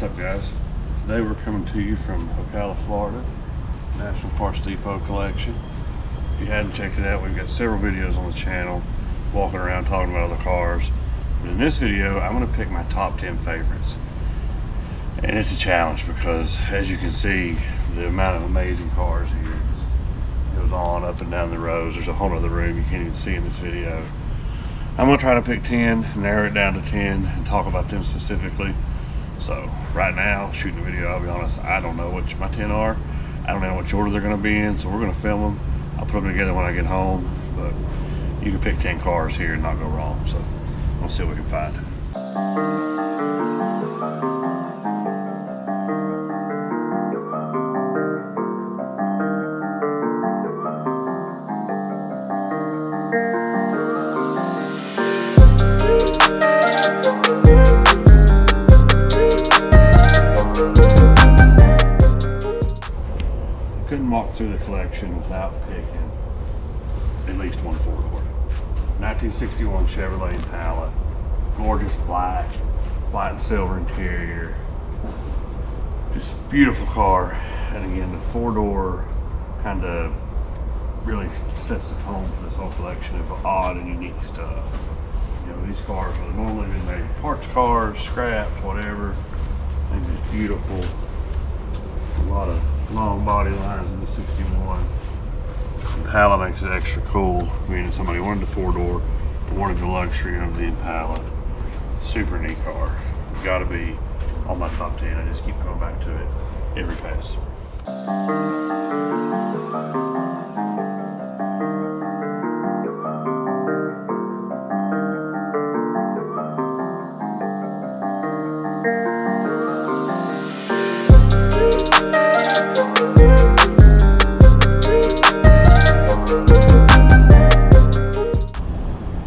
What's up, guys? Today we're coming to you from Ocala, Florida, National Parts Depot Collection. If you hadn't checked it out, we've got several videos on the channel walking around talking about other cars. But in this video, I'm going to pick my top 10 favorites. And it's a challenge because, as you can see, the amount of amazing cars here just goes on up and down the rows. There's a whole other room you can't even see in this video. I'm going to try to pick 10, narrow it down to 10, and talk about them specifically. So right now, shooting the video, I'll be honest, I don't know which my 10 are. I don't know which order they're going to be in, so we're going to film them. I'll put them together when I get home, but you can pick 10 cars here and not go wrong. So we'll see what we can find. Couldn't walk through the collection without picking at least one four-door. 1961 Chevrolet Impala, gorgeous black and silver interior, just beautiful car. And again, the four-door kind of really sets the tone for this whole collection of odd and unique stuff. You know, these cars are normally been made parts cars, scrapped, whatever. They're just beautiful. A lot of long body lines in the 61. Impala makes it extra cool, meaning somebody wanted the four-door, wanted the luxury of the Impala. Super neat car. Got to be on my top 10. I just keep going back to it every pass.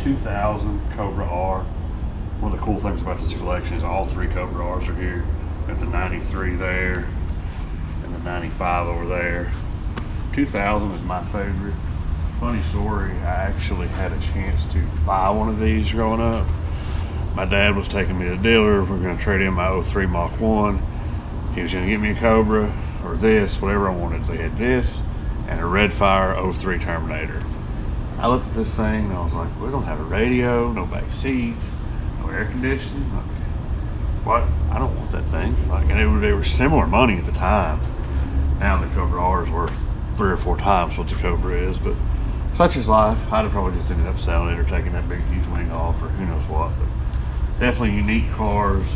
2000 Cobra R. One of the cool things about this collection is all three Cobra R's are here. Got the 93 there and the 95 over there. 2000 is my favorite. Funny story, I actually had a chance to buy one of these growing up. My dad was taking me to the dealer. We're going to trade in my 03 Mach 1. He was going to get me a Cobra or this, whatever I wanted. They had this and a Redfire 03 Terminator. I looked at this thing and I was like, we don't have a radio, no back seat, no air conditioning. Like, what? I don't want that thing. Like, and they were similar money at the time. Now the Cobra R is worth 3 or 4 times what the Cobra is, but such is life. I'd have probably just ended up selling it or taking that big huge wing off or who knows what. But definitely unique cars.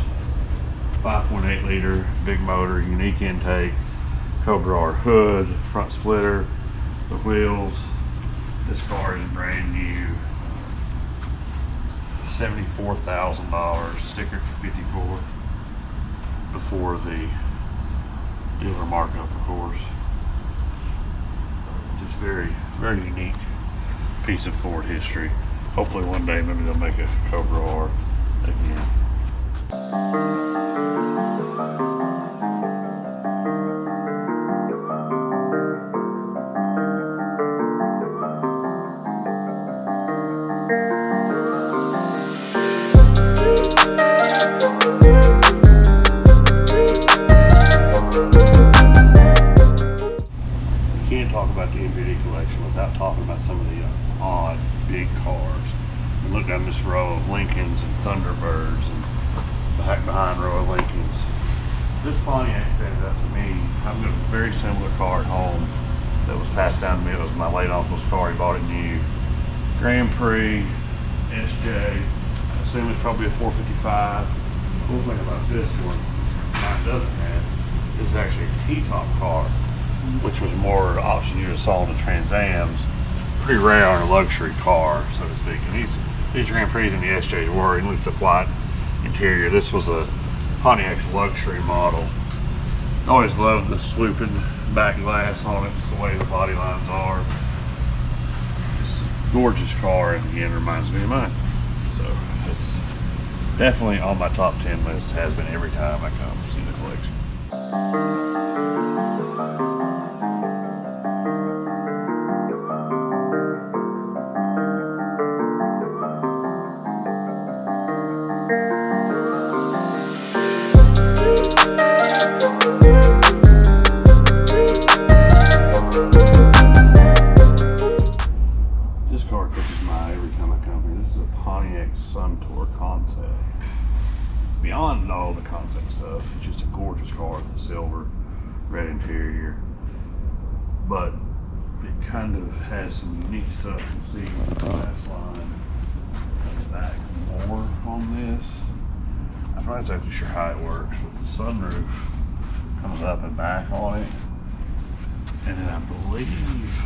5.8 liter, big motor, unique intake, Cobra R hood, front splitter, the wheels. This car is brand new, $74,000, sticker for $54,000 before the dealer markup, of course. Just very unique piece of Ford history. Hopefully one day maybe they'll make a Cobra R again. Talk about the NPD Collection without talking about some of the odd big cars. And look down this row of Lincolns and Thunderbirds and back behind row of Lincolns. This Pontiac stands out to me. I've got a very similar car at home that was passed down to me. It was my late uncle's car. He bought it new. Grand Prix SJ. I assume it's probably a 455. The cool thing about this one, mine doesn't have, this is actually a T-top car, which was more option you saw in the Trans Ams. Pretty rare on a luxury car, so to speak. And these Grand Prix and the SJs were, and look at the white interior. This was a Pontiac's luxury model. Always loved the swooping back glass on it. It's the way the body lines are. It's a gorgeous car, and again, reminds me of mine. So it's definitely on my top 10 list. Has been every time I come see the collection. Suntour concept. Beyond all the concept stuff, it's just a gorgeous car with a silver red interior. But it kind of has some unique stuff. You see the glass line comes back more on this. I'm not exactly sure how it works, but the sunroof comes up and back on it. And then I believe,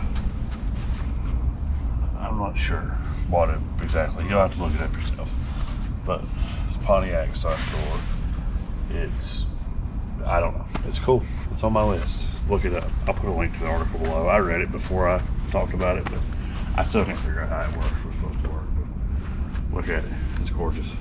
I'm not sure what it exactly, you'll have to look it up yourself. But it's Pontiac Suntour. It's, I don't know, it's cool. It's on my list. Look it up. I'll put a link to the article below. I read it before I talked about it, but I still can't figure out how it works. It's supposed to work, but look at it. It's gorgeous.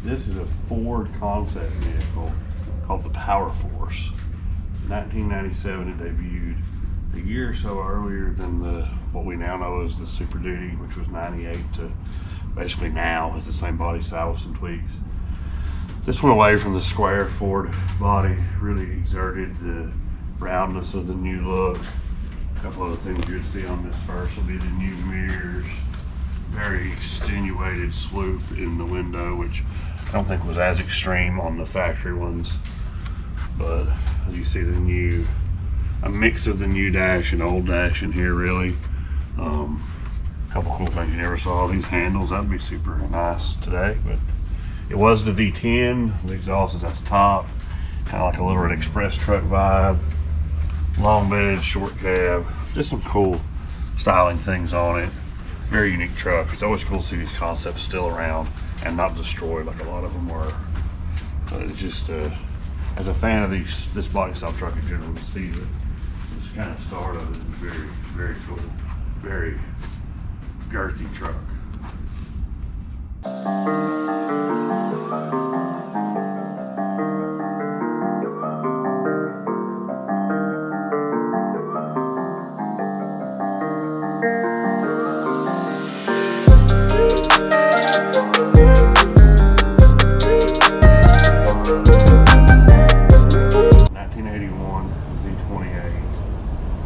This is a Ford concept vehicle called the Power Force. 1997 it debuted, a year or so earlier than what we now know as the Super Duty, which was 98 to basically now is the same body style with some tweaks. This went away from the square Ford body, really exerted the roundness of the new look. A couple other things you'd see on this first will be the new mirrors, very extenuated swoop in the window, which I don't think was as extreme on the factory ones, but as you see the new, a mix of the new dash and old dash in here really. A couple cool things you never saw, these handles, that'd be super nice today, but it was the V10, the exhaust is at the top, kind of like a little express truck vibe, long bed, short cab, just some cool styling things on it. Very unique truck. It's always cool to see these concepts still around and not destroyed like a lot of them were. But it's just, as a fan of this body style truck in general, to see this kind of start of it is very, very cool. Very girthy truck.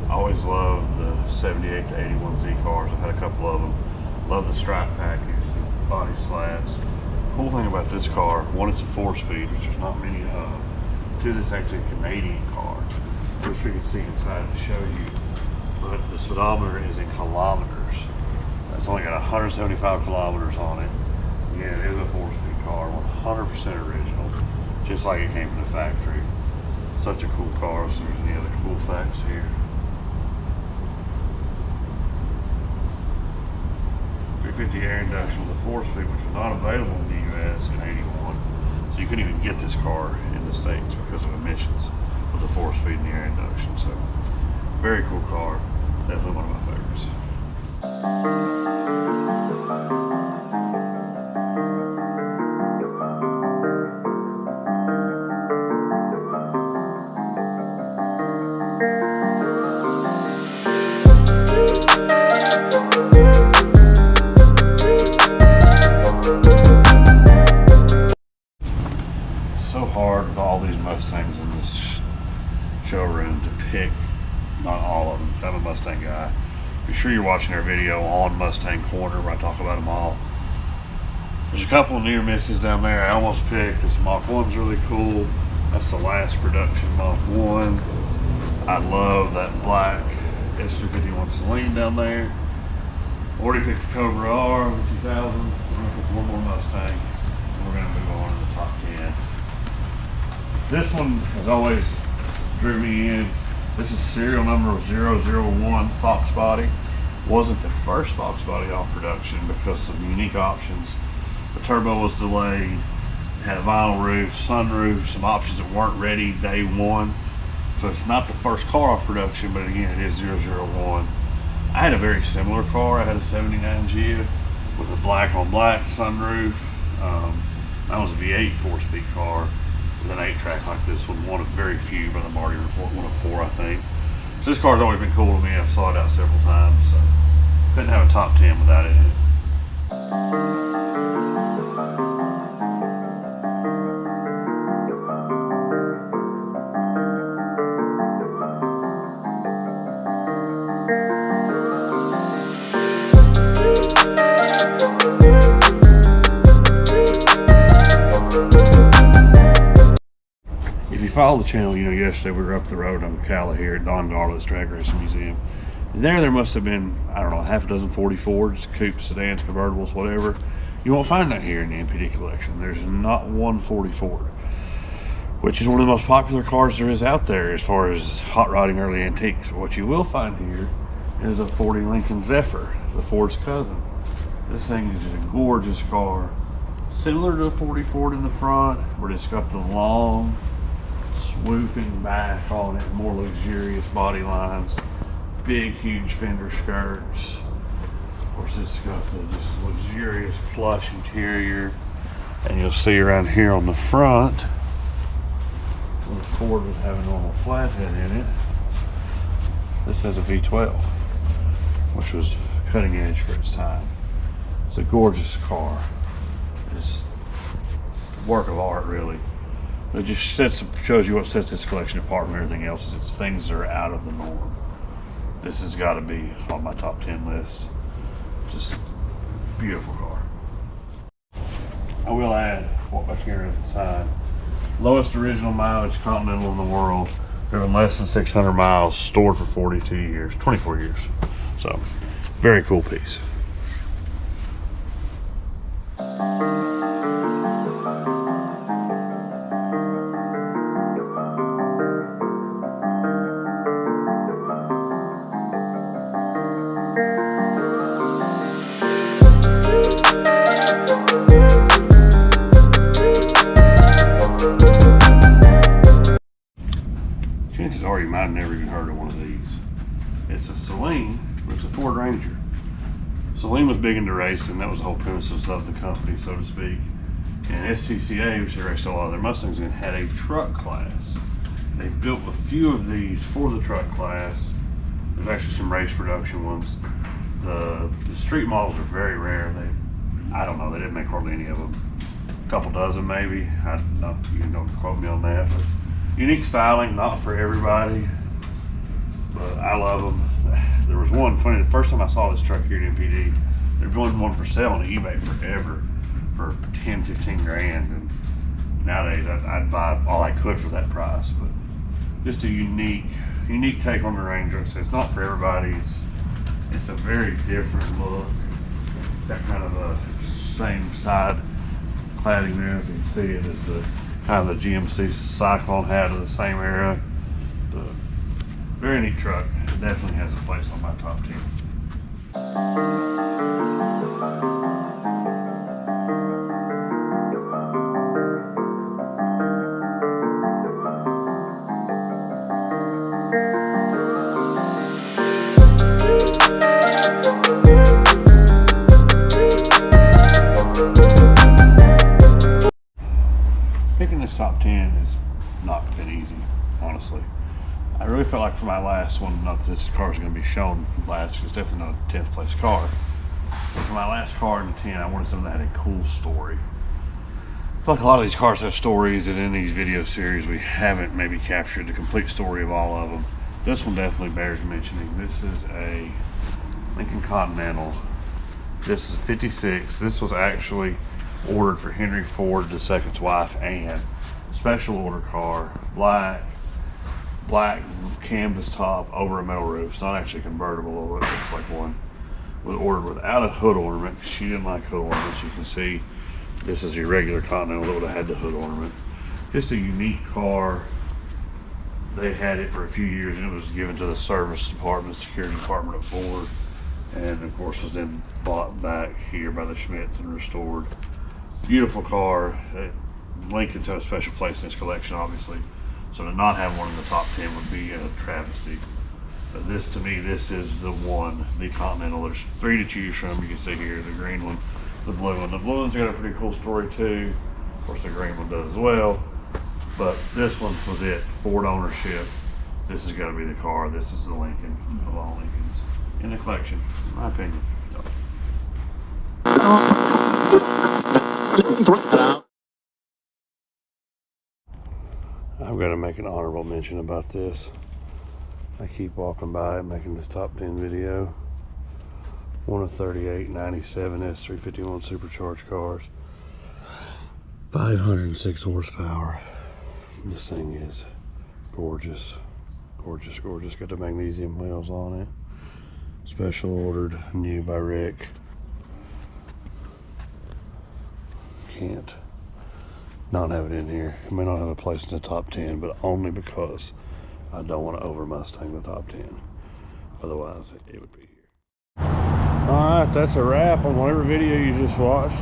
Always loved the 78 to 81 Z cars. I've had a couple of them. Love the stripe package, the body slats. Cool thing about this car, one, it's a 4-speed, which there's not many of. Two, it's actually a Canadian car. I wish we could see inside to show you, but the speedometer is in kilometers. It's only got 175 kilometers on it. Yeah, it is a 4-speed car, 100% original, just like it came from the factory. Such a cool car. So there's any other cool facts here. 350 air induction with a 4-speed, which was not available in the US in 81. So you couldn't even get this car in the States because of emissions with a 4-speed and the air induction. So very cool car. Definitely one of my favorites. Hard with all these Mustangs in this showroom to pick, not all of them. I'm a Mustang guy. Be sure you're watching our video on Mustang Corner where I talk about them all. There's a couple of near misses down there. I almost picked this Mach 1's really cool. That's the last production Mach 1. I love that black S351 Celine down there. Already picked the Cobra R, 2000. We're gonna pick one more Mustang and we're gonna move on to the top 10. This one has always drew me in. This is serial number 001 Fox body. Wasn't the first Fox body off production because of unique options. The turbo was delayed, had a vinyl roof, sunroof, some options that weren't ready day one. So it's not the first car off production, but again, it is 001. I had a very similar car. I had a 79 Gia with a black on black sunroof. That was a V8 4-speed car. with an 8-track like this one. One of very few by the Marty report, one of 4, I think. So this car's always been cool to me. I've saw it out several times, so couldn't have a top 10 without it. If you follow the channel, you know yesterday we were up the road on Ocala here at Don Garlett's Drag Racing Museum. And there must have been, I don't know, half a dozen 44s, coupes, sedans, convertibles, whatever. You won't find that here in the NPD collection. There's not one 44, which is one of the most popular cars there is out there as far as hot rodding early antiques. But what you will find here is a 40 Lincoln Zephyr, the Ford's cousin. This thing is just a gorgeous car. Similar to a 40 Ford in the front, but it's got the long, swooping back on it, more luxurious body lines, big, huge fender skirts. Of course, it's got the just luxurious plush interior, and you'll see around here on the front, where the Ford would have a normal flathead in it, this has a V12, which was cutting edge for its time. It's a gorgeous car. It's a work of art, really. It just shows you what sets this collection apart from everything else. Is it's things that are out of the norm. This has got to be on my top 10 list. Just beautiful car. I will add, what back here at the side, lowest original mileage Continental in the world, driven less than 600 miles, stored for 42 years, 24 years. So, very cool piece. Chances are you might have never even heard of one of these. It's a Celine, but it's a Ford Ranger. Celine was big into racing. That was the whole premise of the company, so to speak. And SCCA, which they raced a lot of their Mustangs in, had a truck class. They built a few of these for the truck class. There's actually some race production ones. The street models are very rare. I don't know, they didn't make hardly any of them. A couple dozen maybe. I don't know, you don't quote me on that. But unique styling, not for everybody, but I love them. There was one, funny, the first time I saw this truck here at NPD, there'd been one for sale on eBay forever for 10, 15 grand. And nowadays I'd buy all I could for that price. But just a unique take on the Ranger. So it's not for everybody. It's a very different look. That kind of a same side cladding there, if you can see it, is the kind of the GMC Cyclone hat of the same era. But very neat truck. It definitely has a place on my top 10. Picking this top 10 has not been easy, honestly. I really felt like for my last one, not that this car is going to be shown last, because it's definitely not a 10th place car, but for my last car in the 10, I wanted something that had a cool story. I feel like a lot of these cars have stories, and in these video series we haven't maybe captured the complete story of all of them. This one definitely bears mentioning. This is a Lincoln Continental. This is 56. This was actually ordered for Henry Ford II's wife, Anne. Special order car, black canvas top over a metal roof. It's not actually convertible, although it looks like one. Was ordered without a hood ornament. She didn't like hood ornaments. You can see this is your regular Continental that would have had the hood ornament. Just a unique car. They had it for a few years, and it was given to the service department, security department of Ford, and of course was then bought back here by the Schmitz and restored. Beautiful car. Lincoln's have a special place in this collection, obviously, so to not have one in the top 10 would be a travesty. But this, to me, this is the one, the Continental. There's 3 to choose from. You can see here the green one, the blue one. The blue one's got a pretty cool story too. Of course, the green one does as well. But this one was it, Ford ownership. This has got to be the car. This is the Lincoln of all Lincolns in the collection, in my opinion. I'm going to make an honorable mention about this. I keep walking by it, making this top 10 video. One of 38 97 S351 supercharged cars. 506 horsepower. This thing is gorgeous. Gorgeous, gorgeous. Got the magnesium wheels on it. Special ordered, new by Rick. Can't not have it in here. It may not have a place in the top 10, but only because I don't want to over Mustang the top 10. Otherwise, it would be here. Alright, that's a wrap on whatever video you just watched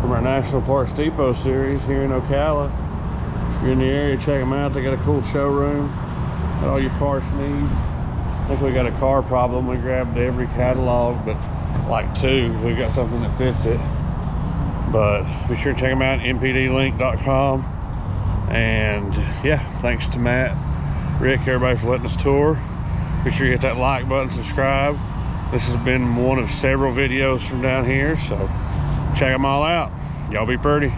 from our National Parts Depot series here in Ocala. If you're in the area, check them out. They got a cool showroom. Got all your parts needs. I think we got a car problem. We grabbed every catalog, but like two. We got something that fits it. But be sure to check them out, npdlink.com. And yeah, thanks to Matt, Rick, everybody for letting us tour. Be sure you hit that like button, subscribe. This has been one of several videos from down here, so check them all out. Y'all be pretty.